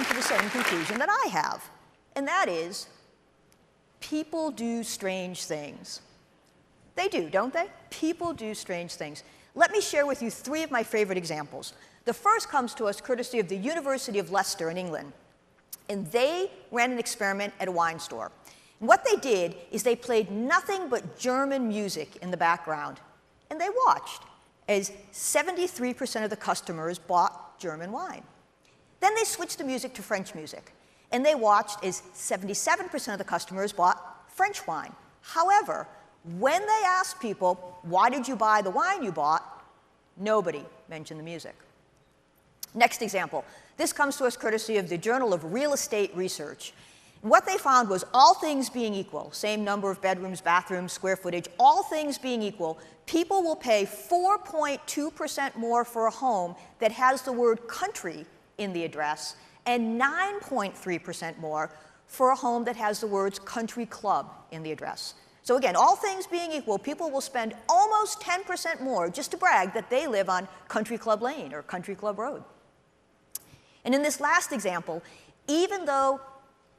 to the same conclusion that I have, and that is people do strange things. They do, don't they? People do strange things. Let me share with you 3 of my favorite examples. The first comes to us courtesy of the University of Leicester in England, and they ran an experiment at a wine store. And what they did is they played nothing but German music in the background, and they watched as 73% of the customers bought German wine. Then they switched the music to French music, and they watched as 77% of the customers bought French wine. However, when they asked people, why did you buy the wine you bought, nobody mentioned the music. Next example. This comes to us courtesy of the Journal of Real Estate Research. And what they found was all things being equal, same number of bedrooms, bathrooms, square footage, all things being equal, people will pay 4.2% more for a home that has the word country in the address and 9.3% more for a home that has the words country club in the address. So again, all things being equal, people will spend almost 10% more just to brag that they live on Country Club Lane or Country Club Road. And in this last example, even though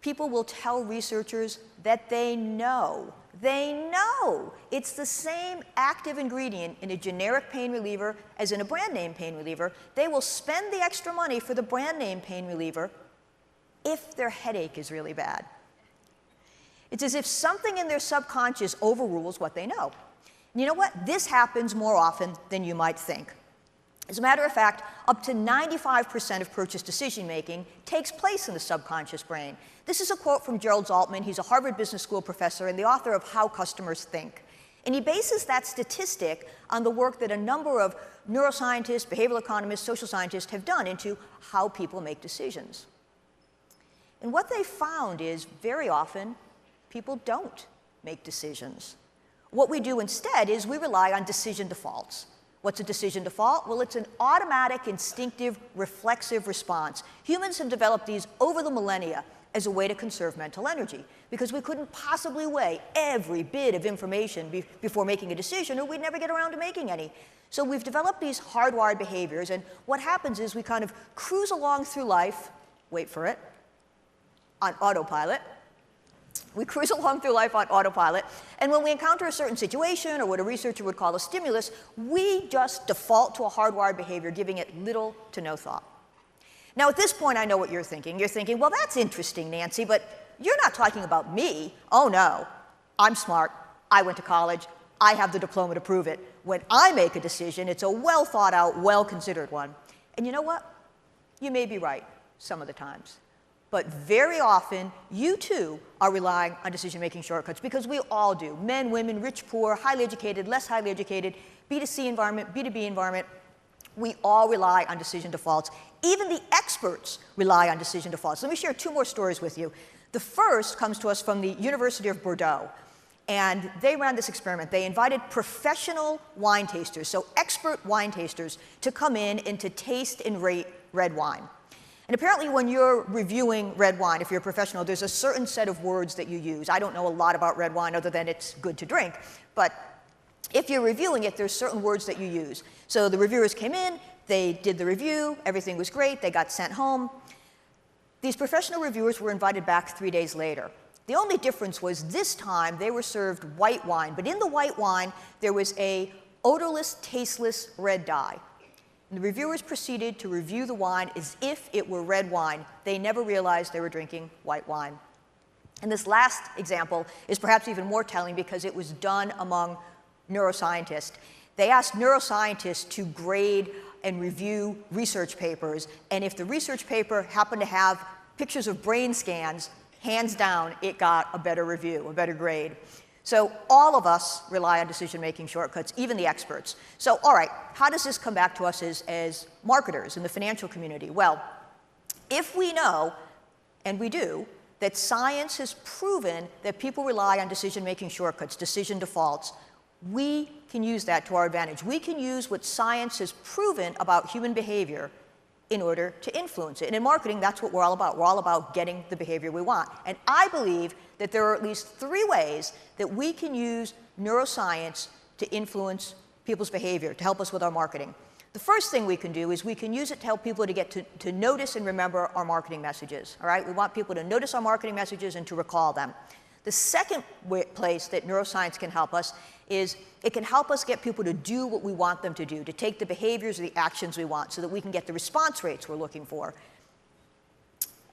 people will tell researchers that they know it's the same active ingredient in a generic pain reliever as in a brand name pain reliever, they will spend the extra money for the brand name pain reliever if their headache is really bad. It's as if something in their subconscious overrules what they know. And you know what? This happens more often than you might think. As a matter of fact, up to 95% of purchase decision-making takes place in the subconscious brain. This is a quote from Gerald Zaltman. He's a Harvard Business School professor and the author of How Customers Think. And he bases that statistic on the work that a number of neuroscientists, behavioral economists, social scientists have done into how people make decisions. And what they found is very often people don't make decisions. What we do instead is we rely on decision defaults. What's a decision default? Well, it's an automatic, instinctive, reflexive response. Humans have developed these over the millennia as a way to conserve mental energy because we couldn't possibly weigh every bit of information before making a decision, or we'd never get around to making any. So we've developed these hardwired behaviors, and what happens is we kind of cruise along through life, wait for it, on autopilot. We cruise along through life on autopilot, and when we encounter a certain situation or what a researcher would call a stimulus, we just default to a hardwired behavior, giving it little to no thought. Now, at this point, I know what you're thinking. You're thinking, well, that's interesting, Nancy, but you're not talking about me. Oh, no. I'm smart. I went to college. I have the diploma to prove it. When I make a decision, it's a well-thought-out, well-considered one. And you know what? You may be right some of the times. But very often, you too are relying on decision-making shortcuts, because we all do. Men, women, rich, poor, highly educated, less highly educated, B2C environment, B2B environment. We all rely on decision defaults. Even the experts rely on decision defaults. Let me share 2 more stories with you. The first comes to us from the University of Bordeaux. And they ran this experiment. They invited professional wine tasters, so expert wine tasters, to come in and to taste and rate red wine. And apparently when you're reviewing red wine, if you're a professional, there's a certain set of words that you use. I don't know a lot about red wine other than it's good to drink. But if you're reviewing it, there's certain words that you use. So the reviewers came in, they did the review, everything was great, they got sent home. These professional reviewers were invited back 3 days later. The only difference was this time they were served white wine, but in the white wine there was a odorless, tasteless red dye. And the reviewers proceeded to review the wine as if it were red wine. They never realized they were drinking white wine. And this last example is perhaps even more telling because it was done among neuroscientists. They asked neuroscientists to grade and review research papers, and if the research paper happened to have pictures of brain scans, hands down, it got a better review, a better grade. So all of us rely on decision-making shortcuts, even the experts. So all right, how does this come back to us as marketers in the financial community? Well, if we know, and we do, that science has proven that people rely on decision-making shortcuts, decision defaults, we can use that to our advantage. We can use what science has proven about human behavior in order to influence it. And in marketing, that's what we're all about. We're all about getting the behavior we want. And I believe that there are at least 3 ways that we can use neuroscience to influence people's behavior, to help us with our marketing. The The first thing we can do is we can use it to help people to get to notice and remember our marketing messages, all right? We want people to notice our marketing messages and to recall them. The second place that neuroscience can help us is it can help us get people to do what we want them to do, to take the behaviors or the actions we want so that we can get the response rates we're looking for.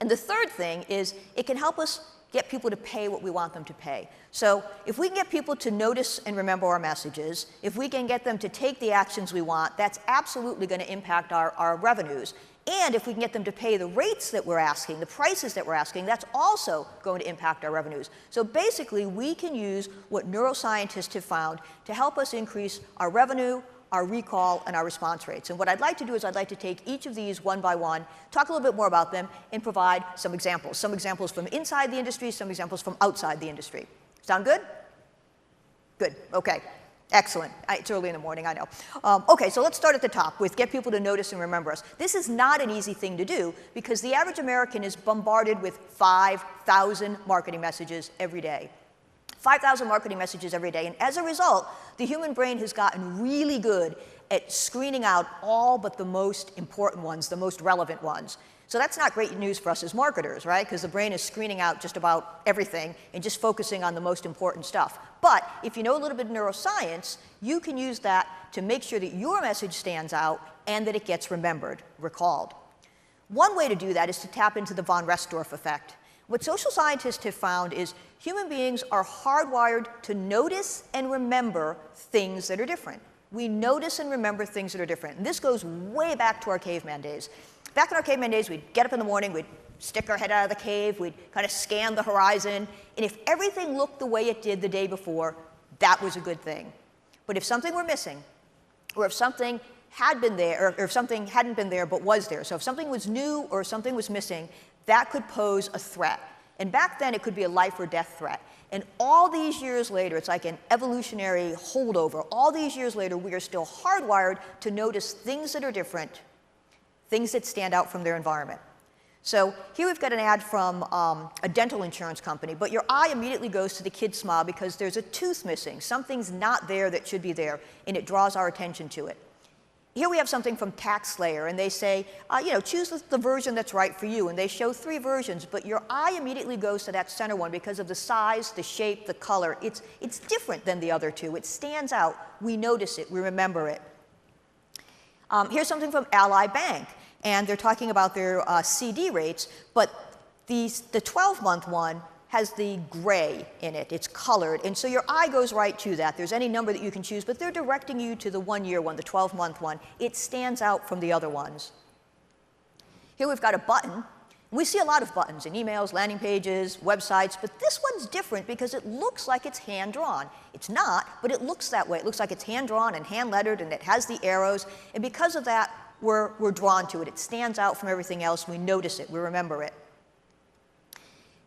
And the third thing is it can help us get people to pay what we want them to pay. So if we can get people to notice and remember our messages, if we can get them to take the actions we want, that's absolutely going to impact our revenues. And if we can get them to pay the rates that we're asking, the prices that we're asking, that's also going to impact our revenues. So basically, we can use what neuroscientists have found to help us increase our revenue, our recall, and our response rates. And what I'd like to do is I'd like to take each of these one by one, talk a little bit more about them, and provide some examples. Some examples from inside the industry, some examples from outside the industry. Sound good? Good. OK. Excellent. It's early in the morning, I know. OK, so let's start at the top with get people to notice and remember us. This is not an easy thing to do because the average American is bombarded with 5,000 marketing messages every day. 5,000 marketing messages every day. And as a result, the human brain has gotten really good at screening out all but the most important ones, the most relevant ones. So that's not great news for us as marketers, right? Because the brain is screening out just about everything and just focusing on the most important stuff. But if you know a little bit of neuroscience, you can use that to make sure that your message stands out and that it gets remembered, recalled. One way to do that is to tap into the von Restorff effect. What social scientists have found is human beings are hardwired to notice and remember things that are different. We notice and remember things that are different. And this goes way back to our caveman days. Back in our caveman days, we'd get up in the morning, we'd stick our head out of the cave, we'd kind of scan the horizon, and if everything looked the way it did the day before, that was a good thing. But if something were missing, or if something had been there, or if something hadn't been there but was there, so if something was new or something was missing, that could pose a threat. And back then, it could be a life or death threat. And all these years later, it's like an evolutionary holdover. All these years later, we are still hardwired to notice things that are different, things that stand out from their environment. So here we've got an ad from a dental insurance company, but your eye immediately goes to the kid's smile because there's a tooth missing. Something's not there that should be there, and it draws our attention to it. Here we have something from TaxSlayer, and they say, choose the version that's right for you. And they show 3 versions, but your eye immediately goes to that center one because of the size, the shape, the color. It's different than the other 2. It stands out. We notice it. We remember it. Here's something from Ally Bank, and they're talking about their CD rates, but the 12-month one has the gray in it. It's colored, and so your eye goes right to that. There's any number that you can choose, but they're directing you to the 1-year one, the 12-month one. It stands out from the other ones. Here we've got a button. We see a lot of buttons in emails, landing pages, websites, but this one's different because it looks like it's hand-drawn. It's not, but it looks that way. It looks like it's hand-drawn and hand-lettered, and it has the arrows, and because of that, we're drawn to it. It stands out from everything else. We notice it. We remember it.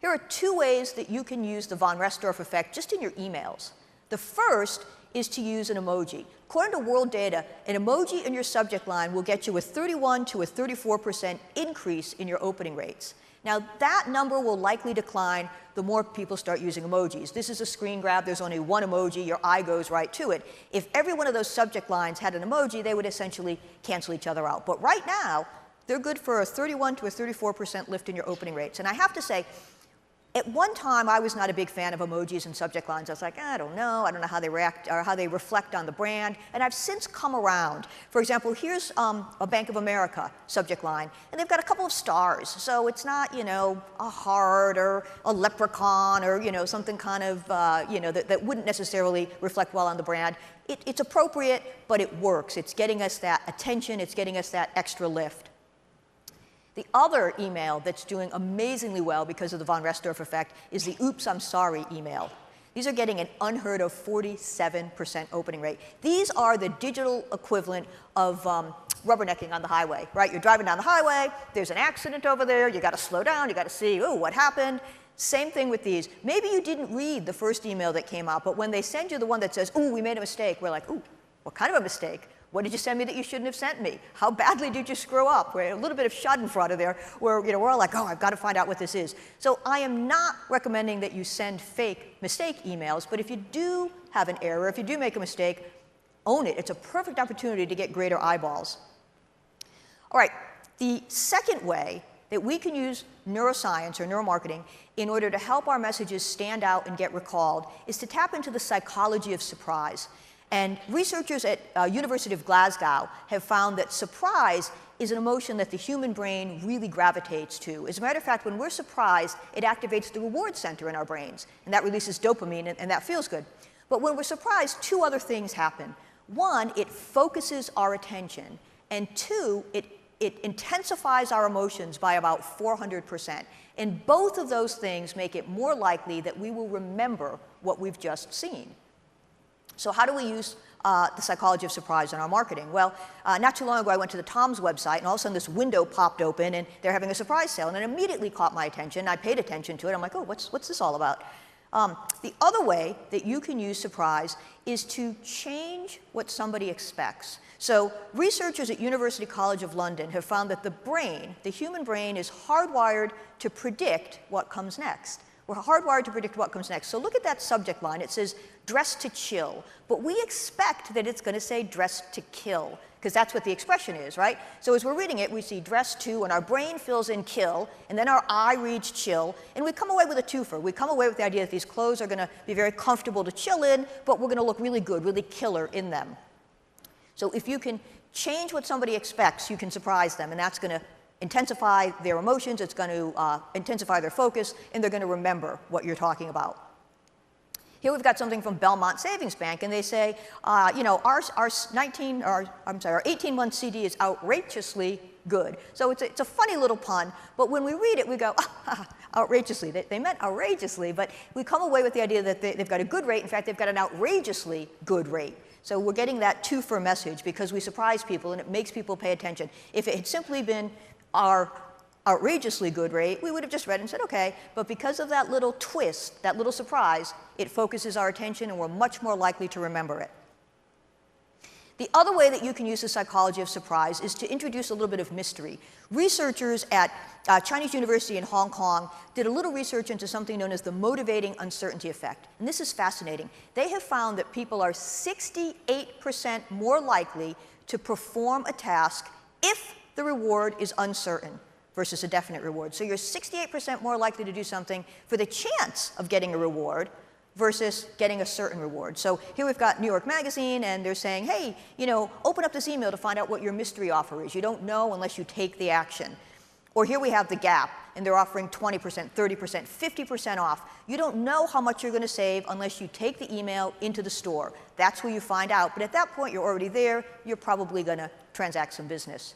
Here are 2 ways that you can use the von Restorff effect just in your emails. The first is to use an emoji. According to world data, an emoji in your subject line will get you a 31 to a 34% increase in your opening rates. Now, that number will likely decline the more people start using emojis. This is a screen grab. There's only one emoji. Your eye goes right to it. If every one of those subject lines had an emoji, they would essentially cancel each other out. But right now, they're good for a 31 to a 34% lift in your opening rates. And I have to say, at one time, I was not a big fan of emojis and subject lines. I was like, I don't know how they react or how they reflect on the brand. And I've since come around. For example, here's a Bank of America subject line, and they've got a couple of stars. So it's not, a heart or a leprechaun or, something kind of, that wouldn't necessarily reflect well on the brand. It's appropriate, but it works. It's getting us that attention. It's getting us that extra lift. The other email that's doing amazingly well because of the von Restorff effect is the oops, I'm sorry email. These are getting an unheard of 47% opening rate. These are the digital equivalent of rubbernecking on the highway, right? You're driving down the highway, there's an accident over there, you got to slow down, you got to see, oh, what happened? Same thing with these. Maybe you didn't read the first email that came out, but when they send you the one that says, ooh, we made a mistake, we're like, ooh, what kind of a mistake? What did you send me that you shouldn't have sent me? How badly did you screw up? We're a little bit of schadenfreude there, where we're all like, oh, I've got to find out what this is. So I am not recommending that you send fake mistake emails, but if you do have an error, if you do make a mistake, own it. It's a perfect opportunity to get greater eyeballs. All right, the second way that we can use neuroscience or neuromarketing in order to help our messages stand out and get recalled is to tap into the psychology of surprise. And researchers at University of Glasgow have found that surprise is an emotion that the human brain really gravitates to. As a matter of fact, when we're surprised, it activates the reward center in our brains, and that releases dopamine, and that feels good. But when we're surprised, two other things happen. One, it focuses our attention, and two, it intensifies our emotions by about 400%. And both of those things make it more likely that we will remember what we've just seen. So how do we use the psychology of surprise in our marketing? Well, not too long ago I went to the Tom's website, and all of a sudden this window popped open, and they're having a surprise sale, and it immediately caught my attention. I paid attention to it. I'm like, oh, what's this all about? The other way that you can use surprise is to change what somebody expects. So researchers at University College of London have found that the brain, the human brain, is hardwired to predict what comes next. We're hardwired to predict what comes next. So look at that subject line. It says, dress to chill. But we expect that it's going to say dress to kill, because that's what the expression is, right? So as we're reading it, we see dress to, and our brain fills in kill, and then our eye reads chill, and we come away with a twofer. We come away with the idea that these clothes are going to be very comfortable to chill in, but we're going to look really good, really killer in them. So if you can change what somebody expects, you can surprise them, and that's going to intensify their emotions, it's going to intensify their focus, and they're going to remember what you're talking about. Here we've got something from Belmont Savings Bank, and they say, you know, our 18-month CD is outrageously good. So it's a funny little pun, but when we read it, we go, outrageously. They meant outrageously, but we come away with the idea that they've got a good rate. In fact, they've got an outrageously good rate. So we're getting that two-for message because we surprise people, and it makes people pay attention. If it had simply been our outrageously good rate, we would have just read and said, okay, but because of that little twist, that little surprise, it focuses our attention, and we're much more likely to remember it. The other way that you can use the psychology of surprise is to introduce a little bit of mystery. Researchers at Chinese University in Hong Kong did a little research into something known as the motivating uncertainty effect. And this is fascinating. They have found that people are 68% more likely to perform a task if the reward is uncertain versus a definite reward. So you're 68% more likely to do something for the chance of getting a reward versus getting a certain reward. So here we've got New York Magazine, and they're saying, hey, you know, open up this email to find out what your mystery offer is. You don't know unless you take the action. Or here we have The Gap, and they're offering 20%, 30%, 50% off. You don't know how much you're going to save unless you take the email into the store. That's where you find out. But at that point, you're already there. You're probably going to transact some business.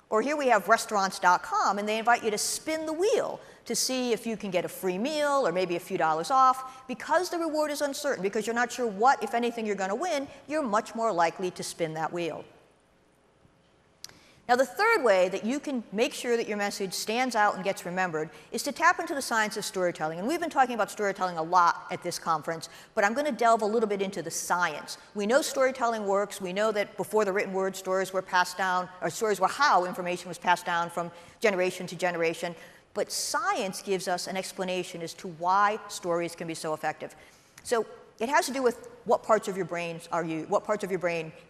Or here we have restaurants.com, and they invite you to spin the wheel to see if you can get a free meal or maybe a few dollars off. Because the reward is uncertain, because you're not sure what, if anything, you're going to win, you're much more likely to spin that wheel. Now, the third way that you can make sure that your message stands out and gets remembered is to tap into the science of storytelling. And we've been talking about storytelling a lot at this conference, but I'm going to delve a little bit into the science. We know storytelling works. We know that before the written word, stories were passed down, or stories were how information was passed down from generation to generation. But science gives us an explanation as to why stories can be so effective. So it has to do with what parts of your brain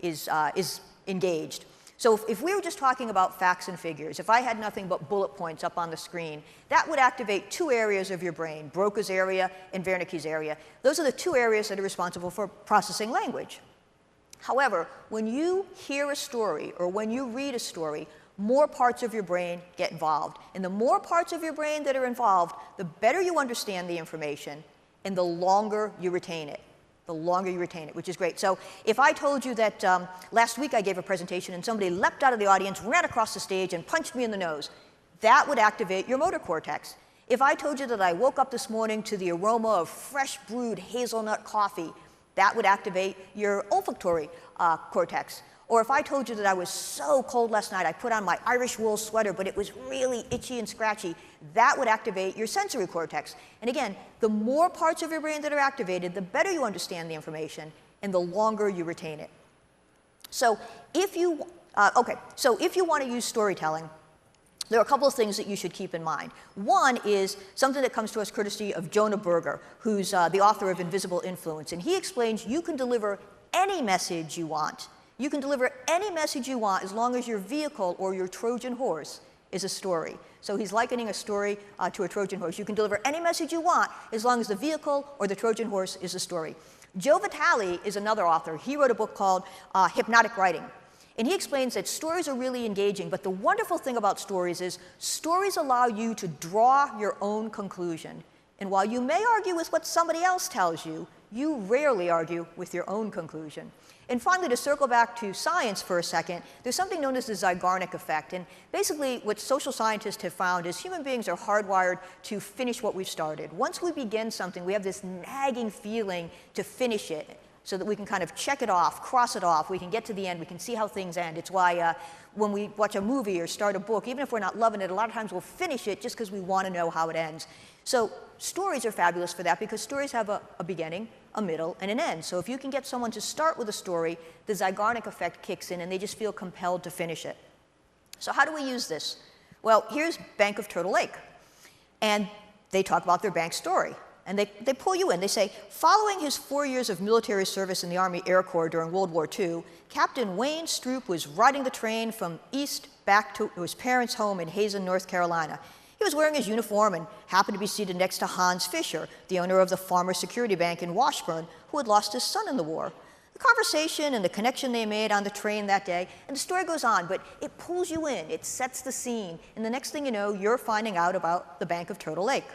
is engaged. So if we were just talking about facts and figures, if I had nothing but bullet points up on the screen, that would activate two areas of your brain, Broca's area and Wernicke's area. Those are the two areas that are responsible for processing language. However, when you hear a story or when you read a story, more parts of your brain get involved. And the more parts of your brain that are involved, the better you understand the information and the longer you retain it. The longer you retain it, which is great. So if I told you that last week I gave a presentation and somebody leapt out of the audience, ran across the stage, and punched me in the nose, that would activate your motor cortex. If I told you that I woke up this morning to the aroma of fresh brewed hazelnut coffee, that would activate your olfactory cortex. Or if I told you that I was so cold last night, I put on my Irish wool sweater, but it was really itchy and scratchy, that would activate your sensory cortex. And again, the more parts of your brain that are activated, the better you understand the information and the longer you retain it. So if you want to use storytelling, there are a couple of things that you should keep in mind. One is something that comes to us courtesy of Jonah Berger, who's the author of Invisible Influence. And he explains you can deliver any message you want. You can deliver any message you want as long as your vehicle or your Trojan horse is a story. So he's likening a story to a Trojan horse. You can deliver any message you want as long as the vehicle or the Trojan horse is a story. Joe Vitale is another author. He wrote a book called Hypnotic Writing. And he explains that stories are really engaging, but the wonderful thing about stories is stories allow you to draw your own conclusion. And while you may argue with what somebody else tells you, you rarely argue with your own conclusion. And finally, to circle back to science for a second, there's something known as the Zeigarnik effect. And basically, what social scientists have found is human beings are hardwired to finish what we've started. Once we begin something, we have this nagging feeling to finish it so that we can kind of check it off, cross it off. We can get to the end. We can see how things end. It's why when we watch a movie or start a book, even if we're not loving it, a lot of times we'll finish it just because we want to know how it ends. So stories are fabulous for that because stories have a beginning, a middle, and an end. So if you can get someone to start with a story, the Zeigarnik effect kicks in and they just feel compelled to finish it. So how do we use this? Well, here's Bank of Turtle Lake. And they talk about their bank story. And they pull you in. They say, following his 4 years of military service in the Army Air Corps during World War II, Captain Wayne Stroop was riding the train from east back to his parents' home in Hazen, North Carolina. He was wearing his uniform and happened to be seated next to Hans Fisher, the owner of the Farmer Security Bank in Washburn, who had lost his son in the war. The conversation and the connection they made on the train that day, and the story goes on, but it pulls you in, it sets the scene, and the next thing you know, you're finding out about the Bank of Turtle Lake.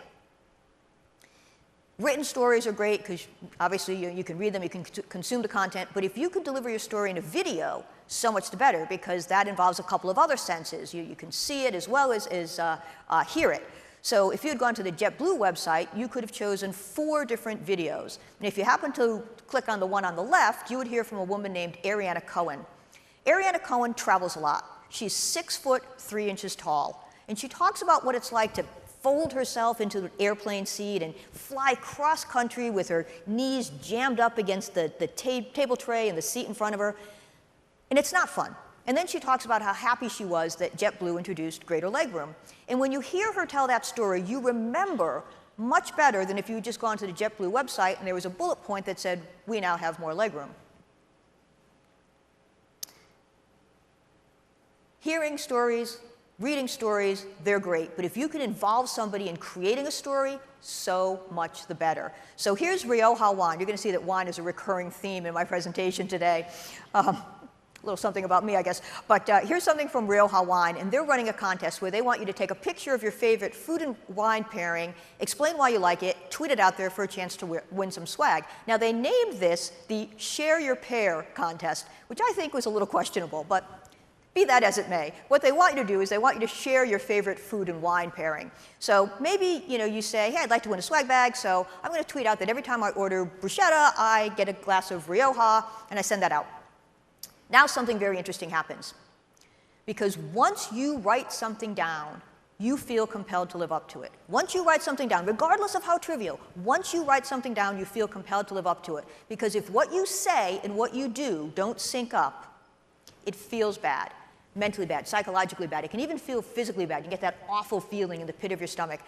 Written stories are great because obviously you can read them, you can consume the content, but if you could deliver your story in a video, so much the better because that involves a couple of other senses. You can see it as well as hear it. So if you had gone to the JetBlue website, you could have chosen 4 different videos. And if you happen to click on the one on the left, you would hear from a woman named Ariana Cohen. Ariana Cohen travels a lot. She's 6 foot 3 inches tall. And she talks about what it's like to fold herself into an airplane seat and fly cross-country with her knees jammed up against the table tray and the seat in front of her. And it's not fun. And then she talks about how happy she was that JetBlue introduced greater legroom. And when you hear her tell that story, you remember much better than if you had just gone to the JetBlue website and there was a bullet point that said, we now have more legroom. Hearing stories, reading stories, they're great, but if you can involve somebody in creating a story, so much the better. So here's Rioja wine. You're going to see that wine is a recurring theme in my presentation today. A little something about me, I guess. But here's something from Rioja Wine, and they're running a contest where they want you to take a picture of your favorite food and wine pairing, explain why you like it, tweet it out there for a chance to win some swag. Now, they named this the Share Your Pair contest, which I think was a little questionable, but be that as it may, what they want you to do is they want you to share your favorite food and wine pairing. So maybe you say, hey, I'd like to win a swag bag, so I'm going to tweet out that every time I order bruschetta, I get a glass of Rioja, and I send that out. Now something very interesting happens. Because once you write something down, you feel compelled to live up to it. Once you write something down, regardless of how trivial, once you write something down, you feel compelled to live up to it. Because if what you say and what you do don't sync up, it feels bad. Mentally bad, psychologically bad. It can even feel physically bad. You get that awful feeling in the pit of your stomach.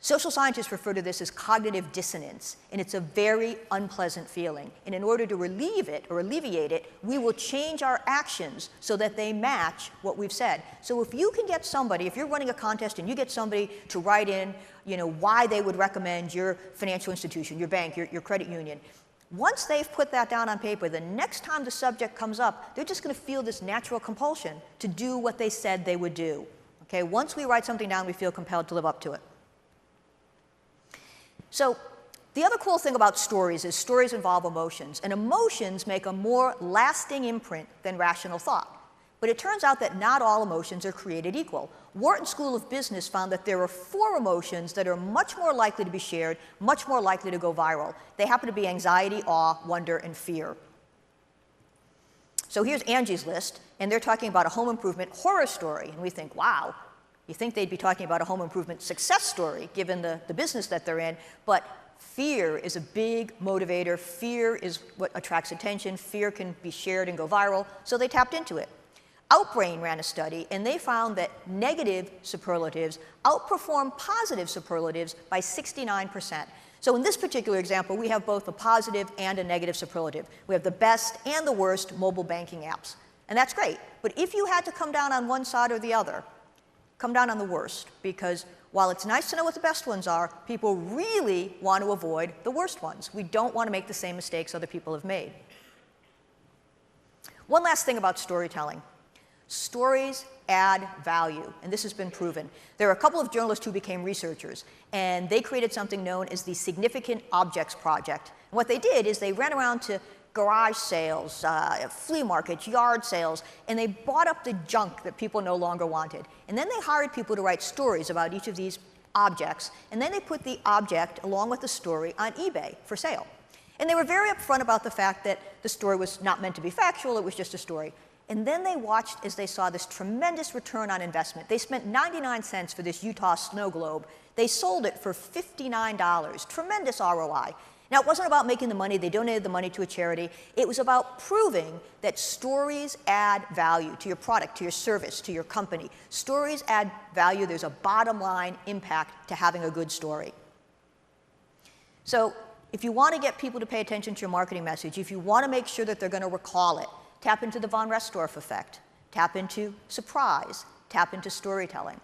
Social scientists refer to this as cognitive dissonance, and it's a very unpleasant feeling. And in order to relieve it or alleviate it, we will change our actions so that they match what we've said. So if you can get somebody, if you're running a contest and you get somebody to write in, why they would recommend your financial institution, your bank, your credit union, once they've put that down on paper, the next time the subject comes up, they're just going to feel this natural compulsion to do what they said they would do. Okay? Once we write something down, we feel compelled to live up to it. So the other cool thing about stories is stories involve emotions, and emotions make a more lasting imprint than rational thought. But it turns out that not all emotions are created equal. Wharton School of Business found that there are 4 emotions that are much more likely to be shared, much more likely to go viral. They happen to be anxiety, awe, wonder, and fear. So here's Angie's list, and they're talking about a home improvement horror story. And we think, wow, you think they'd be talking about a home improvement success story, given the business that they're in. But fear is a big motivator. Fear is what attracts attention. Fear can be shared and go viral. So they tapped into it. Outbrain ran a study, and they found that negative superlatives outperform positive superlatives by 69%. So in this particular example, we have both a positive and a negative superlative. We have the best and the worst mobile banking apps. And that's great. But if you had to come down on one side or the other, come down on the worst. Because while it's nice to know what the best ones are, people really want to avoid the worst ones. We don't want to make the same mistakes other people have made. One last thing about storytelling. Stories add value, and this has been proven. There are a couple of journalists who became researchers, and they created something known as the Significant Objects Project. And what they did is they ran around to garage sales, flea markets, yard sales, and they bought up the junk that people no longer wanted. And then they hired people to write stories about each of these objects, and then they put the object along with the story on eBay for sale. And they were very upfront about the fact that the story was not meant to be factual, it was just a story. And then they watched as they saw this tremendous return on investment. They spent 99 cents for this Utah snow globe. They sold it for $59, tremendous ROI. Now, it wasn't about making the money. They donated the money to a charity. It was about proving that stories add value to your product, to your service, to your company. Stories add value. There's a bottom line impact to having a good story. So if you want to get people to pay attention to your marketing message, if you want to make sure that they're going to recall it, tap into the von Restorff effect. Tap into surprise. Tap into storytelling.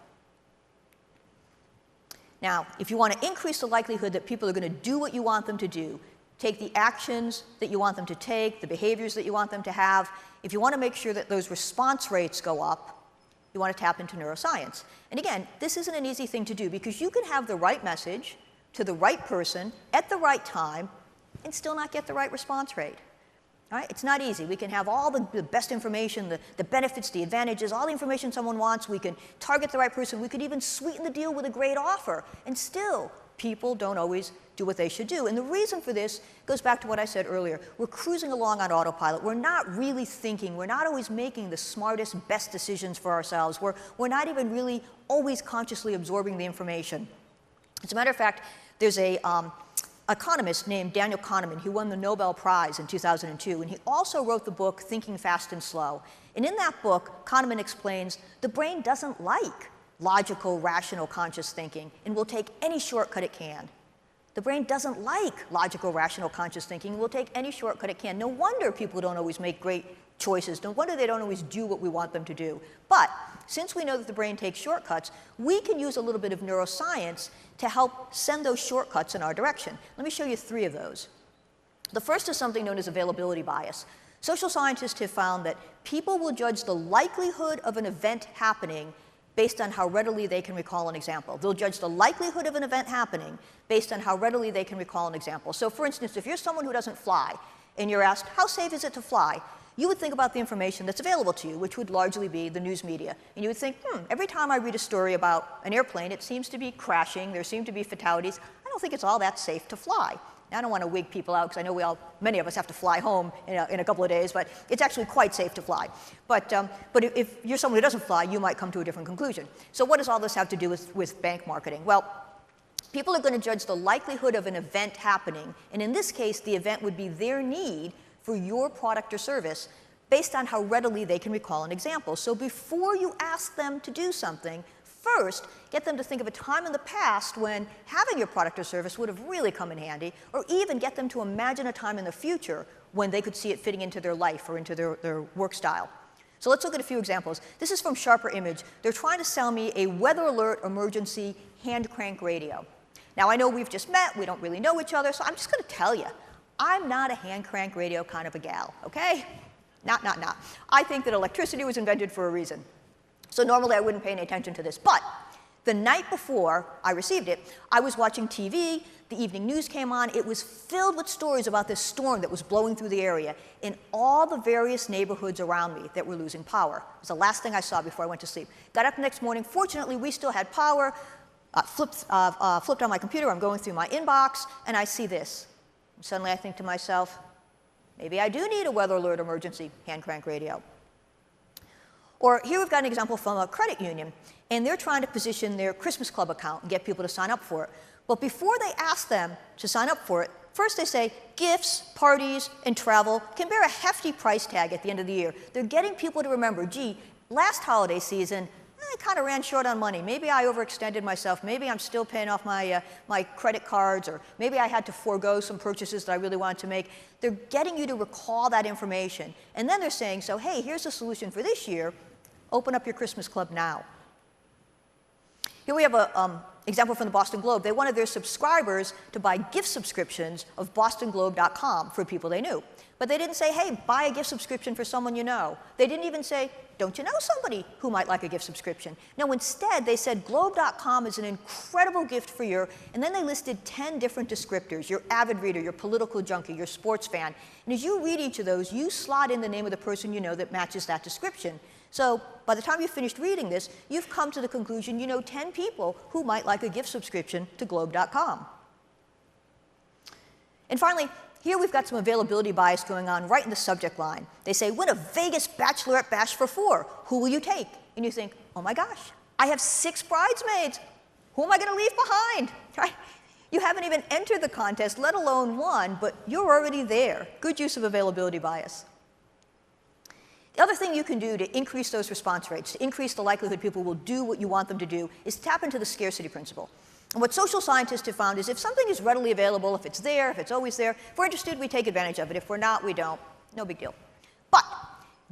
Now, if you want to increase the likelihood that people are going to do what you want them to do, take the actions that you want them to take, the behaviors that you want them to have, if you want to make sure that those response rates go up, you want to tap into neuroscience. And again, this isn't an easy thing to do because you can have the right message to the right person at the right time and still not get the right response rate. All right? It's not easy. We can have all the best information, the benefits, the advantages, all the information someone wants. We can target the right person. We could even sweeten the deal with a great offer. And still, people don't always do what they should do. And the reason for this goes back to what I said earlier. We're cruising along on autopilot. We're not really thinking. We're not always making the smartest, best decisions for ourselves. We're not even really always consciously absorbing the information. As a matter of fact, there's a economist named Daniel Kahneman. He won the Nobel Prize in 2002, and he also wrote the book Thinking Fast and Slow. And in that book, Kahneman explains the brain doesn't like logical, rational, conscious thinking and will take any shortcut it can. The brain doesn't like logical, rational, conscious thinking and will take any shortcut it can. No wonder people don't always make great choices. No wonder they don't always do what we want them to do. But since we know that the brain takes shortcuts, we can use a little bit of neuroscience to help send those shortcuts in our direction. Let me show you 3 of those. The first is something known as availability bias. Social scientists have found that people will judge the likelihood of an event happening based on how readily they can recall an example. They'll judge the likelihood of an event happening based on how readily they can recall an example. So for instance, if you're someone who doesn't fly and you're asked, how safe is it to fly? You would think about the information that's available to you, which would largely be the news media. And you would think, every time I read a story about an airplane, it seems to be crashing, there seem to be fatalities. I don't think it's all that safe to fly. Now, I don't want to wig people out, because I know many of us have to fly home in a couple of days, but it's actually quite safe to fly. But if you're someone who doesn't fly, you might come to a different conclusion. So what does all this have to do with bank marketing? Well, people are going to judge the likelihood of an event happening, and in this case, the event would be their need for your product or service based on how readily they can recall an example. So before you ask them to do something, first, get them to think of a time in the past when having your product or service would have really come in handy, or even get them to imagine a time in the future when they could see it fitting into their life or into their work style. So let's look at a few examples. This is from Sharper Image. They're trying to sell me a weather alert emergency hand crank radio. Now, I know we've just met, we don't really know each other, so I'm just going to tell you, I'm not a hand crank radio kind of a gal, okay? Not. I think that electricity was invented for a reason. So normally I wouldn't pay any attention to this. But the night before I received it, I was watching TV, the evening news came on, it was filled with stories about this storm that was blowing through the area in all the various neighborhoods around me that were losing power. It was the last thing I saw before I went to sleep. Got up the next morning, fortunately we still had power, flipped on my computer, I'm going through my inbox, and I see this. And suddenly I think to myself, maybe I do need a weather alert emergency hand crank radio. Or here we've got an example from a credit union, and they're trying to position their Christmas Club account and get people to sign up for it. But before they ask them to sign up for it, first they say gifts, parties, and travel can bear a hefty price tag at the end of the year. They're getting people to remember, gee, last holiday season, I kind of ran short on money. Maybe I overextended myself. Maybe I'm still paying off my, my credit cards, or maybe I had to forego some purchases that I really wanted to make. They're getting you to recall that information. And then they're saying, so hey, here's a solution for this year. Open up your Christmas club now. Here we have an example from the Boston Globe. They wanted their subscribers to buy gift subscriptions of bostonglobe.com for people they knew. But they didn't say, hey, buy a gift subscription for someone you know. They didn't even say, don't you know somebody who might like a gift subscription? No, instead, they said globe.com is an incredible gift for your, and then they listed 10 different descriptors, your avid reader, your political junkie, your sports fan. And as you read each of those, you slot in the name of the person you know that matches that description. So by the time you've finished reading this, you've come to the conclusion you know 10 people who might like a gift subscription to globe.com. And finally, here we've got some availability bias going on right in the subject line. They say, win a Vegas bachelorette bash for 4. Who will you take? And you think, oh my gosh, I have 6 bridesmaids. Who am I going to leave behind? Right? You haven't even entered the contest, let alone won, but you're already there. Good use of availability bias. The other thing you can do to increase those response rates, to increase the likelihood people will do what you want them to do, is tap into the scarcity principle. And what social scientists have found is if something is readily available, if it's there, if it's always there, if we're interested, we take advantage of it. If we're not, we don't. No big deal. But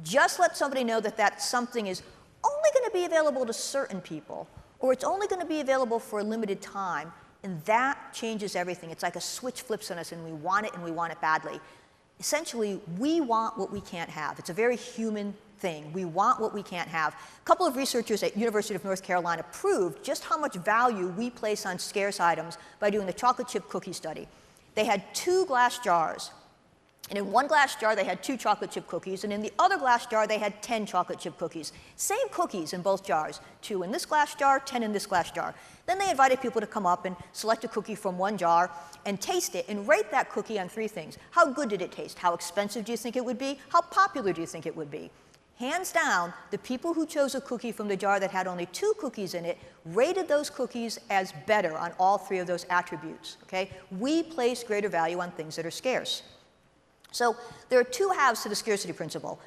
just let somebody know that that something is only going to be available to certain people, or it's only going to be available for a limited time, and that changes everything. It's like a switch flips on us, and we want it badly. Essentially, we want what we can't have. It's a very human thing. We want what we can't have. A couple of researchers at University of North Carolina proved just how much value we place on scarce items by doing the chocolate chip cookie study. They had 2 glass jars. And in one glass jar, they had 2 chocolate chip cookies, and in the other glass jar, they had 10 chocolate chip cookies. Same cookies in both jars. 2 in this glass jar, 10 in this glass jar. Then they invited people to come up and select a cookie from one jar and taste it and rate that cookie on 3 things. How good did it taste? How expensive do you think it would be? How popular do you think it would be? Hands down, the people who chose a cookie from the jar that had only 2 cookies in it rated those cookies as better on all 3 of those attributes. Okay? We place greater value on things that are scarce. So there are 2 halves to the scarcity principle.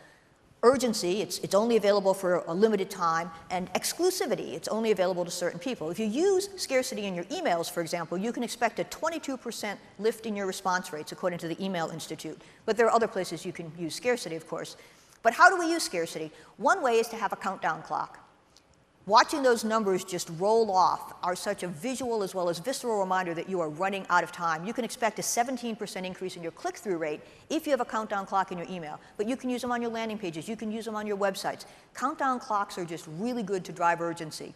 Urgency, it's only available for a limited time, and exclusivity, it's only available to certain people. If you use scarcity in your emails, for example, you can expect a 22% lift in your response rates, according to the Email Institute. But there are other places you can use scarcity, of course. But how do we use scarcity? One way is to have a countdown clock. Watching those numbers just roll off are such a visual as well as visceral reminder that you are running out of time. You can expect a 17% increase in your click-through rate if you have a countdown clock in your email. But you can use them on your landing pages. You can use them on your websites. Countdown clocks are just really good to drive urgency.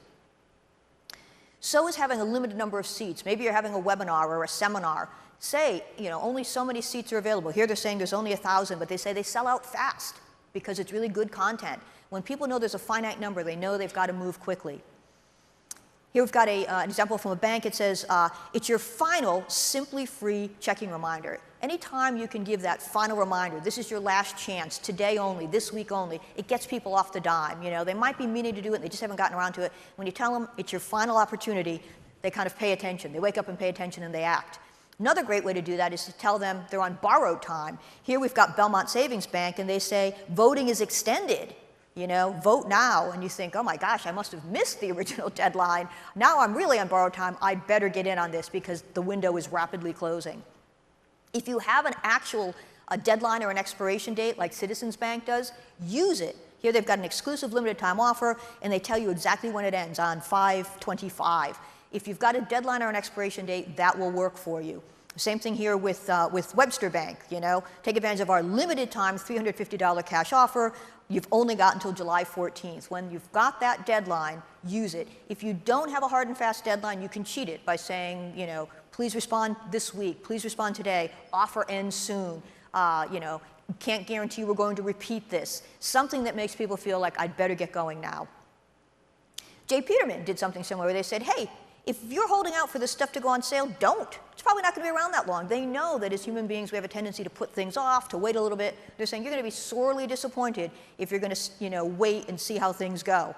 So is having a limited number of seats. Maybe you're having a webinar or a seminar. Say, only so many seats are available. Here they're saying there's only 1,000, but they say they sell out fast because it's really good content. When people know there's a finite number, they know they've got to move quickly. Here we've got an example from a bank. It says, it's your final, simply free checking reminder. Anytime you can give that final reminder, this is your last chance, today only, this week only, it gets people off the dime. They might be meaning to do it, and they just haven't gotten around to it. When you tell them it's your final opportunity, they kind of pay attention. They wake up and pay attention, and they act. Another great way to do that is to tell them they're on borrowed time. Here we've got Belmont Savings Bank, and they say, voting is extended. Vote now, and you think, oh my gosh, I must have missed the original deadline. Now I'm really on borrowed time. I'd better get in on this because the window is rapidly closing. If you have an actual deadline or an expiration date like Citizens Bank does, use it. Here they've got an exclusive limited time offer, and they tell you exactly when it ends, on 5/25. If you've got a deadline or an expiration date, that will work for you. Same thing here with Webster Bank. Take advantage of our limited time $350 cash offer. You've only got until July 14th. When you've got that deadline, use it. If you don't have a hard and fast deadline, you can cheat it by saying, please respond this week, please respond today, offer ends soon, can't guarantee we're going to repeat this. Something that makes people feel like I'd better get going now. Jay Peterman did something similar where they said, hey, if you're holding out for this stuff to go on sale, don't. It's probably not going to be around that long. They know that as human beings, we have a tendency to put things off, to wait a little bit. They're saying you're going to be sorely disappointed if you're going to, wait and see how things go.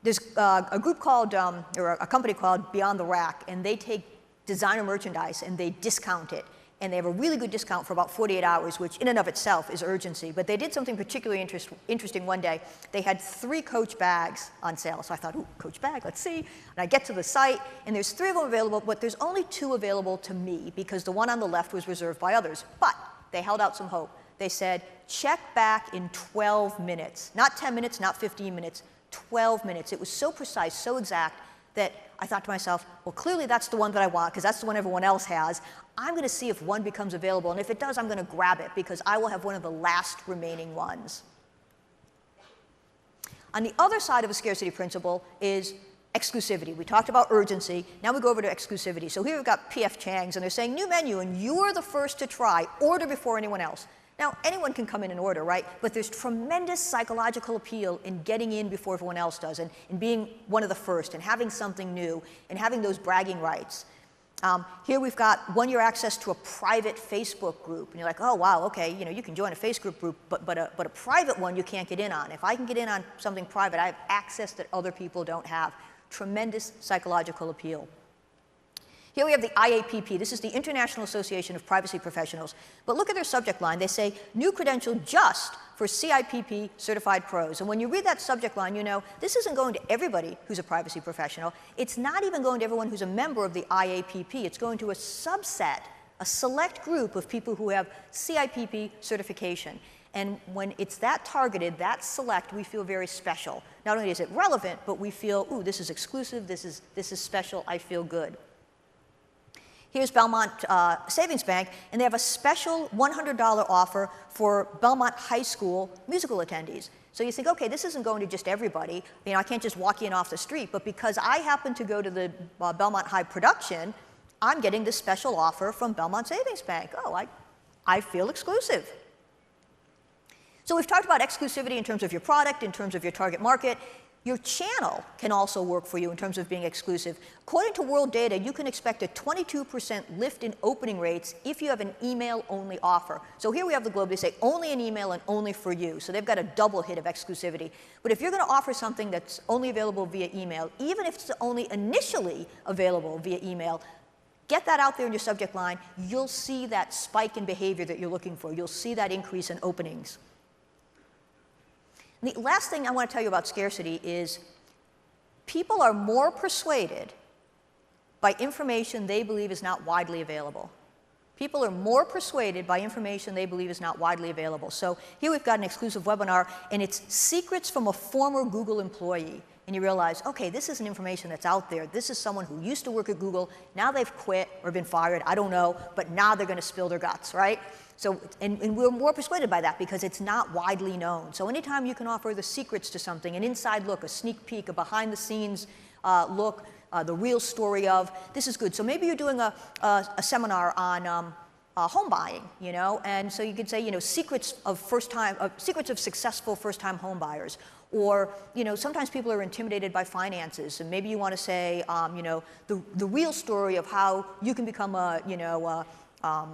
There's a group called, or a company called Beyond the Rack, and they take designer merchandise and they discount it. and they have a really good discount for about 48 hours, which in and of itself is urgency. But they did something particularly interesting one day. They had 3 Coach bags on sale. So I thought, ooh, Coach bag, let's see. And I get to the site, and there's 3 of them available, but there's only 2 available to me because the one on the left was reserved by others. But they held out some hope. They said, check back in 12 minutes. Not 10 minutes, not 15 minutes, 12 minutes. It was so precise, so exact, that I thought to myself, well, clearly that's the one that I want because that's the one everyone else has. I'm going to see if one becomes available, and if it does, I'm going to grab it because I will have one of the last remaining ones. On the other side of a scarcity principle is exclusivity. We talked about urgency. Now we go over to exclusivity. So here we've got P.F. Chang's, and they're saying, new menu, and you're the first to try. Order before anyone else. Now, anyone can come in and order, right? But there's tremendous psychological appeal in getting in before everyone else does, and being one of the first, and having something new, and having those bragging rights. Here we've got 1-year access to a private Facebook group. And you're like, oh, wow, OK, you can join a Facebook group, but a private one you can't get in on. If I can get in on something private, I have access that other people don't have. Tremendous psychological appeal. Here we have the IAPP. This is the International Association of Privacy Professionals. But look at their subject line. They say, new credential just for CIPP certified pros. And when you read that subject line, you know this isn't going to everybody who's a privacy professional. It's not even going to everyone who's a member of the IAPP. It's going to a subset, a select group of people who have CIPP certification. And when it's that targeted, that select, we feel very special. Not only is it relevant, but we feel, ooh, this is exclusive, this is special, I feel good. Here's Belmont Savings Bank, and they have a special $100 offer for Belmont High School musical attendees. So you think, okay, this isn't going to just everybody. I can't just walk in off the street, but because I happen to go to the Belmont High production, I'm getting this special offer from Belmont Savings Bank. Oh, I feel exclusive. So we've talked about exclusivity in terms of your product, in terms of your target market. Your channel can also work for you in terms of being exclusive. According to world data, you can expect a 22% lift in opening rates if you have an email-only offer. So here we have the globe. They say only an email and only for you. So they've got a double hit of exclusivity. But if you're going to offer something that's only available via email, even if it's only initially available via email, get that out there in your subject line. You'll see that spike in behavior that you're looking for. You'll see that increase in openings. And the last thing I want to tell you about scarcity is people are more persuaded by information they believe is not widely available. People are more persuaded by information they believe is not widely available. So here we've got an exclusive webinar, and it's secrets from a former Google employee. And you realize, OK, this isn't information that's out there. This is someone who used to work at Google. Now they've quit or been fired. I don't know. But now they're going to spill their guts, right? So, and we're more persuaded by that because it's not widely known. So anytime you can offer the secrets to something, an inside look, a sneak peek, a behind-the-scenes look, the real story of, this is good. So maybe you're doing a seminar on home buying, and so you could say, secrets of successful first-time home buyers. Or, sometimes people are intimidated by finances, and maybe you want to say, the real story of how you can become a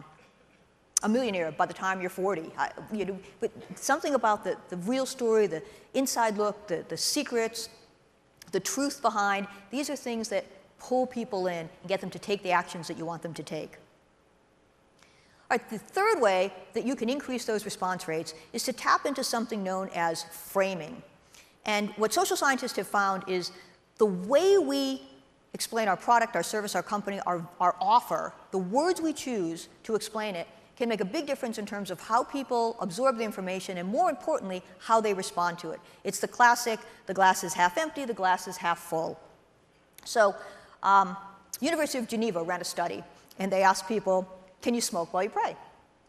millionaire by the time you're 40. But something about the real story, the inside look, the secrets, the truth behind, these are things that pull people in and get them to take the actions that you want them to take. All right, the third way that you can increase those response rates is to tap into something known as framing. And what social scientists have found is the way we explain our product, our service, our company, our offer, the words we choose to explain it can make a big difference in terms of how people absorb the information and, more importantly, how they respond to it. It's the classic, the glass is half empty, the glass is half full. So University of Geneva ran a study, and they asked people, can you smoke while you pray?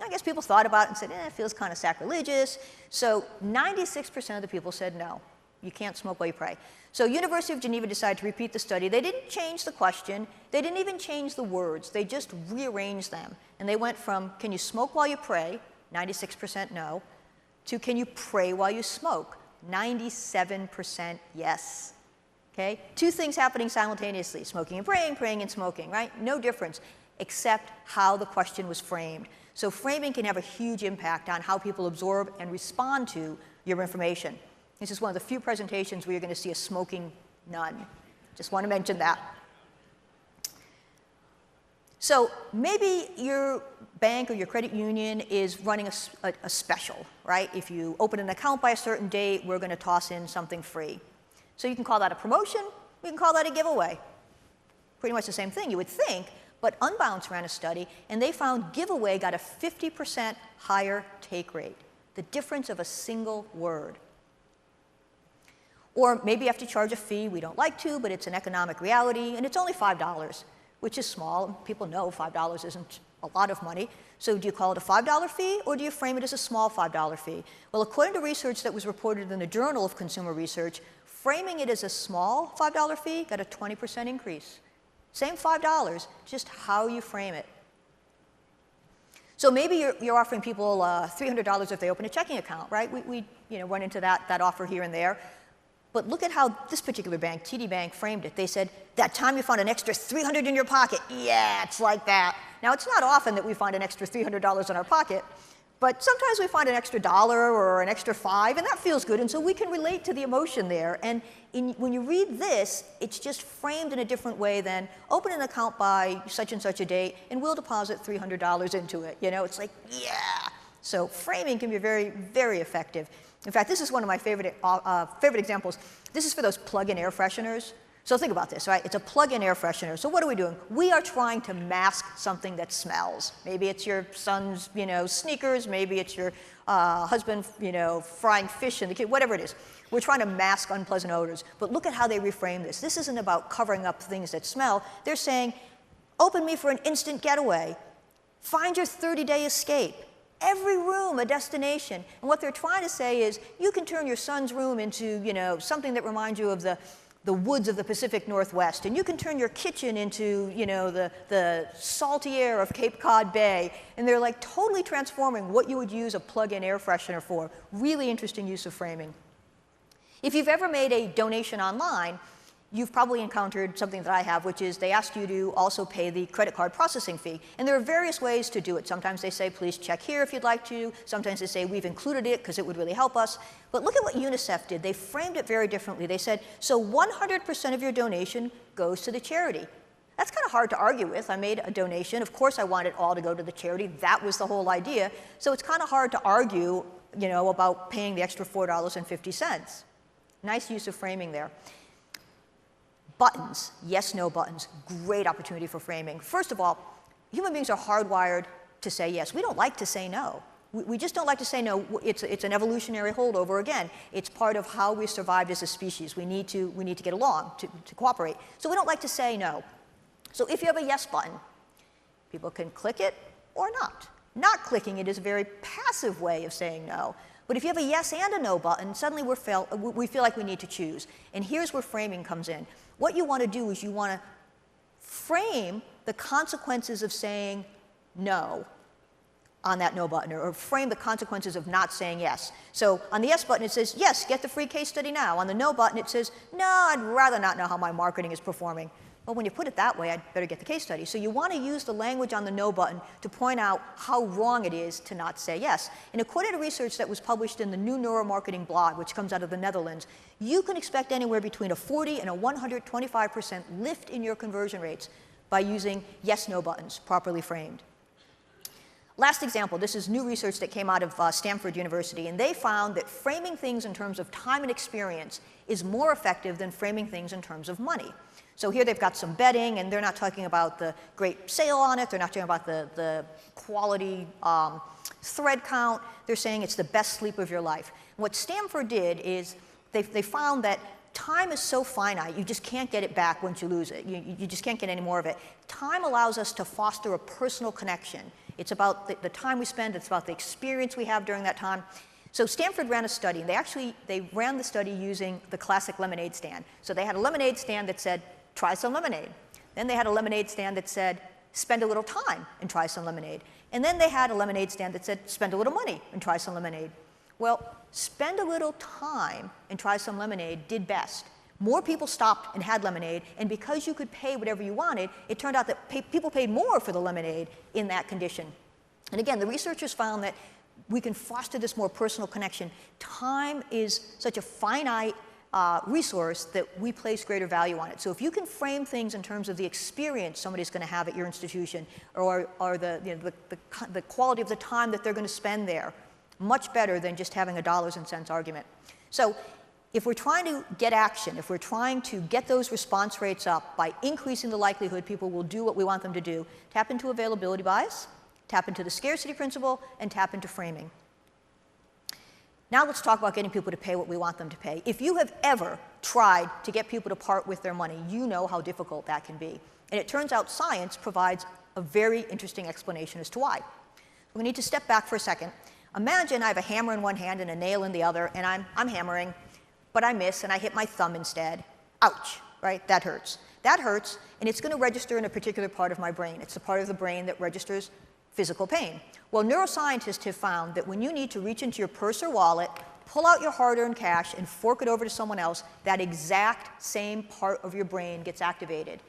I guess people thought about it and said, it feels kind of sacrilegious. So 96% of the people said no. You can't smoke while you pray. So University of Geneva decided to repeat the study. They didn't change the question. They didn't even change the words. They just rearranged them. And they went from, can you smoke while you pray? 96% no. To, can you pray while you smoke? 97% yes. Okay? Two things happening simultaneously, smoking and praying, praying and smoking, right? No difference, except how the question was framed. So framing can have a huge impact on how people absorb and respond to your information. This is one of the few presentations where you're going to see a smoking nun. Just want to mention that. So maybe your bank or your credit union is running a special, right? If you open an account by a certain date, we're going to toss in something free. So you can call that a promotion, you can call that a giveaway. Pretty much the same thing, you would think, but Unbounce ran a study, and they found giveaway got a 50% higher take rate, the difference of a single word. Or maybe you have to charge a fee. We don't like to, but it's an economic reality, and it's only $5, which is small. People know $5 isn't a lot of money. So do you call it a $5 fee, or do you frame it as a small $5 fee? Well, according to research that was reported in the Journal of Consumer Research, framing it as a small $5 fee got a 20% increase. Same $5, just how you frame it. So maybe you're offering people $300 if they open a checking account, right? We run into that offer here and there. But look at how this particular bank, TD Bank, framed it. They said, that time you found an extra $300 in your pocket. Yeah, it's like that. Now, it's not often that we find an extra $300 in our pocket, but sometimes we find an extra $1 or an extra $5, and that feels good, and so we can relate to the emotion there. And when you read this, it's just framed in a different way than open an account by such and such a date, and we'll deposit $300 into it. It's like, yeah. So framing can be very, very effective. In fact, this is one of my favorite examples. This is for those plug-in air fresheners. So think about this, right? It's a plug-in air freshener. So what are we doing? We are trying to mask something that smells. Maybe it's your son's, sneakers. Maybe it's your husband, frying fish in the kitchen, whatever it is. We're trying to mask unpleasant odors. But look at how they reframe this. This isn't about covering up things that smell. They're saying, open me for an instant getaway. Find your 30-day escape. Every room a destination. And what they're trying to say is, you can turn your son's room into, something that reminds you of the woods of the Pacific Northwest. And you can turn your kitchen into, the salty air of Cape Cod Bay. And they're like totally transforming what you would use a plug-in air freshener for. Really interesting use of framing. If you've ever made a donation online, you've probably encountered something that I have, which is they ask you to also pay the credit card processing fee. And there are various ways to do it. Sometimes they say, please check here if you'd like to. Sometimes they say, we've included it because it would really help us. But look at what UNICEF did. They framed it very differently. They said, so 100% of your donation goes to the charity. That's kind of hard to argue with. I made a donation. Of course I want it all to go to the charity. That was the whole idea. So it's kind of hard to argue, about paying the extra $4.50. Nice use of framing there. Buttons, yes, no buttons, great opportunity for framing. First of all, human beings are hardwired to say yes. We don't like to say no. We just don't like to say no. It's an evolutionary holdover again. It's part of how we survived as a species. We need to get along, to cooperate. So we don't like to say no. So if you have a yes button, people can click it or not. Not clicking it is a very passive way of saying no. But if you have a yes and a no button, suddenly we feel like we need to choose. And here's where framing comes in. What you want to do is you want to frame the consequences of saying no on that no button, or frame the consequences of not saying yes. So on the yes button it says, yes, get the free case study now. On the no button it says, no, I'd rather not know how my marketing is performing. Well, when you put it that way, I'd better get the case study. So you want to use the language on the no button to point out how wrong it is to not say yes. And according to research that was published in the new Neuromarketing blog, which comes out of the Netherlands, you can expect anywhere between a 40 and a 125% lift in your conversion rates by using yes-no buttons properly framed. Last example, this is new research that came out of Stanford University, and they found that framing things in terms of time and experience is more effective than framing things in terms of money. So here they've got some betting, and they're not talking about the great sale on it. They're not talking about the quality thread count. They're saying it's the best sleep of your life. And what Stanford did is they found that time is so finite, you just can't get it back once you lose it. You just can't get any more of it. Time allows us to foster a personal connection. It's about the time we spend. It's about the experience we have during that time. So Stanford ran a study, and they ran the study using the classic lemonade stand. So they had a lemonade stand that said, try some lemonade. Then they had a lemonade stand that said, spend a little time and try some lemonade. And then they had a lemonade stand that said, spend a little money and try some lemonade. Well, spend a little time and try some lemonade did best. More people stopped and had lemonade, and because you could pay whatever you wanted, it turned out that people paid more for the lemonade in that condition. And again, the researchers found that we can foster this more personal connection. Time is such a finite resource that we place greater value on it. So if you can frame things in terms of the experience somebody's going to have at your institution, or the quality of the time that they're going to spend there, much better than just having a dollars and cents argument. So if we're trying to get action, if we're trying to get those response rates up by increasing the likelihood people will do what we want them to do, tap into availability bias, tap into the scarcity principle, and tap into framing. Now let's talk about getting people to pay what we want them to pay. If you have ever tried to get people to part with their money, you know how difficult that can be. And it turns out science provides a very interesting explanation as to why. We need to step back for a second. Imagine I have a hammer in one hand and a nail in the other, and I'm hammering, but I miss and I hit my thumb instead. Ouch, right? That hurts. That hurts, and it's going to register in a particular part of my brain. It's the part of the brain that registers physical pain. Well, neuroscientists have found that when you need to reach into your purse or wallet, pull out your hard-earned cash and fork it over to someone else, that exact same part of your brain gets activated.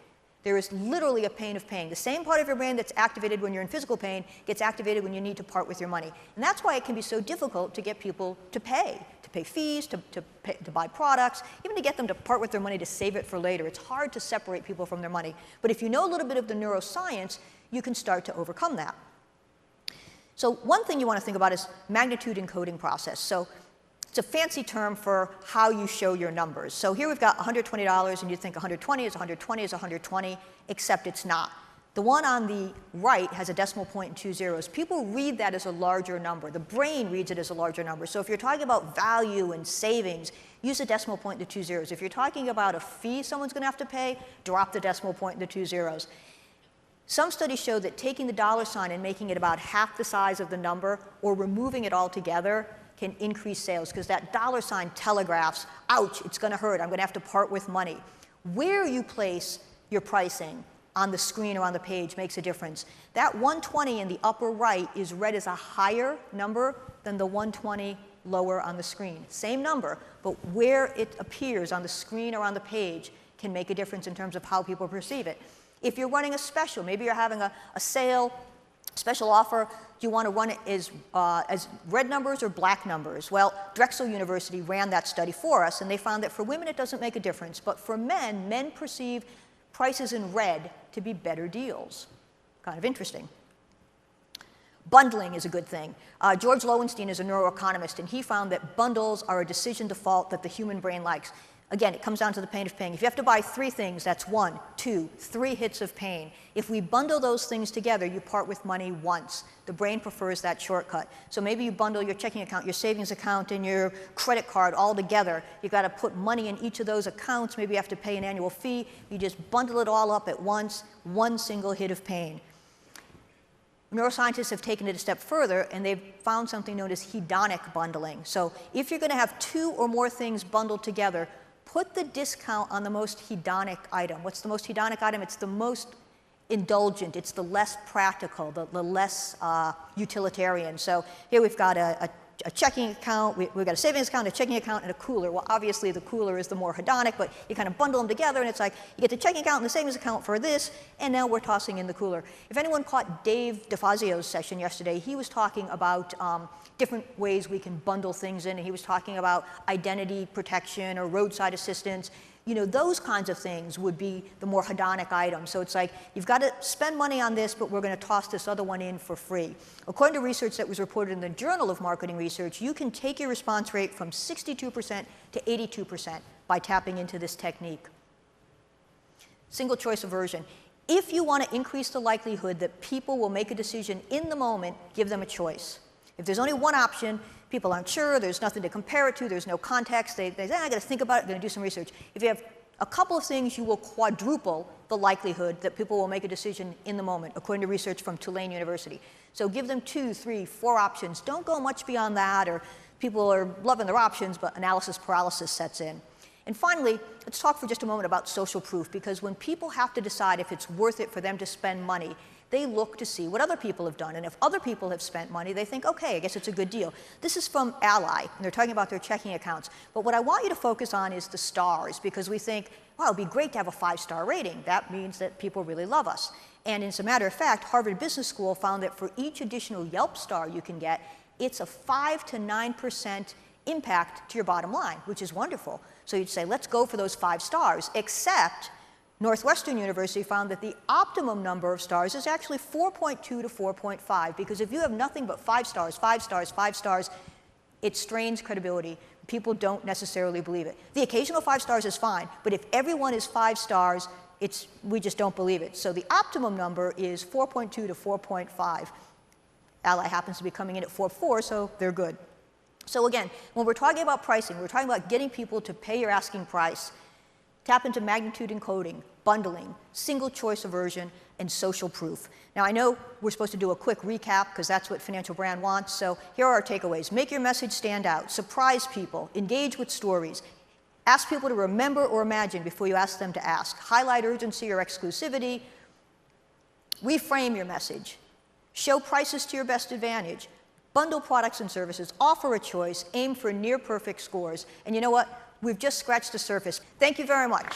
There is literally a pain of pain. The same part of your brain that's activated when you're in physical pain gets activated when you need to part with your money. And that's why it can be so difficult to get people to pay fees, to buy products, even to get them to part with their money to save it for later. It's hard to separate people from their money. But if you know a little bit of the neuroscience, you can start to overcome that. So one thing you want to think about is magnitude encoding process. So it's a fancy term for how you show your numbers. So here we've got $120, and you think 120 is 120 is 120, except it's not. The one on the right has a decimal point and 2 zeros. People read that as a larger number. The brain reads it as a larger number. So if you're talking about value and savings, use a decimal point and 2 zeros. If you're talking about a fee someone's going to have to pay, drop the decimal point and 2 zeros. Some studies show that taking the dollar sign and making it about half the size of the number or removing it altogether can increase sales, because that dollar sign telegraphs, ouch, it's going to hurt, I'm going to have to part with money. Where you place your pricing on the screen or on the page makes a difference. That 120 in the upper right is read as a higher number than the 120 lower on the screen. Same number, but where it appears on the screen or on the page can make a difference in terms of how people perceive it. If you're running a special, maybe you're having a sale, special offer, do you want to run it as red numbers or black numbers? Well, Drexel University ran that study for us, and they found that for women it doesn't make a difference, but for men, men perceive prices in red to be better deals. Kind of interesting. Bundling is a good thing. George Lowenstein is a neuroeconomist, and he found that bundles are a decision default that the human brain likes. Again, it comes down to the pain of paying. If you have to buy 3 things, that's 1, 2, 3 hits of pain. If we bundle those things together, you part with money once. The brain prefers that shortcut. So maybe you bundle your checking account, your savings account, and your credit card all together. You've got to put money in each of those accounts. Maybe you have to pay an annual fee. You just bundle it all up at once, one single hit of pain. Neuroscientists have taken it a step further, and they've found something known as hedonic bundling. So if you're going to have 2 or more things bundled together, put the discount on the most hedonic item. What's the most hedonic item? It's the most indulgent. It's the less practical, the less utilitarian. So here we've got a checking account, we've got a savings account, a checking account, and a cooler. Well, obviously the cooler is the more hedonic, but you kind of bundle them together, and it's like you get the checking account and the savings account for this, and now we're tossing in the cooler. If anyone caught Dave DeFazio's session yesterday, he was talking about different ways we can bundle things in, and he was talking about identity protection or roadside assistance. You know, those kinds of things would be the more hedonic items. So it's like, you've got to spend money on this, but we're going to toss this other one in for free. According to research that was reported in the Journal of Marketing Research, you can take your response rate from 62% to 82% by tapping into this technique. Single choice aversion. If you want to increase the likelihood that people will make a decision in the moment, give them a choice. If there's only one option, people aren't sure, there's nothing to compare it to, there's no context, they say, I got to think about it, I'm going to do some research. If you have a couple of things, you will quadruple the likelihood that people will make a decision in the moment, according to research from Tulane University. So give them 2, 3, 4 options. Don't go much beyond that, or people are loving their options, but analysis paralysis sets in. And finally, let's talk for just a moment about social proof, because when people have to decide if it's worth it for them to spend money, they look to see what other people have done. And if other people have spent money, they think, okay, I guess it's a good deal. This is from Ally, and they're talking about their checking accounts. But what I want you to focus on is the stars, because we think, wow, it'd be great to have a 5-star rating. That means that people really love us. And as a matter of fact, Harvard Business School found that for each additional Yelp star you can get, it's a 5 to 9% impact to your bottom line, which is wonderful. So you'd say, let's go for those 5 stars, except Northwestern University found that the optimum number of stars is actually 4.2 to 4.5, because if you have nothing but 5 stars, 5 stars, 5 stars, it strains credibility. People don't necessarily believe it. The occasional 5 stars is fine, but if everyone is 5 stars, we just don't believe it. So the optimum number is 4.2 to 4.5. Ally happens to be coming in at 4.4, so they're good. So again, when we're talking about pricing, we're talking about getting people to pay your asking price. Tap into magnitude encoding, bundling, single choice aversion, and social proof. Now I know we're supposed to do a quick recap because that's what Financial Brand wants, so here are our takeaways. Make your message stand out, surprise people, engage with stories, ask people to remember or imagine before you ask them to ask, highlight urgency or exclusivity, reframe your message, show prices to your best advantage, bundle products and services, offer a choice, aim for near perfect scores, and you know what? We've just scratched the surface. Thank you very much.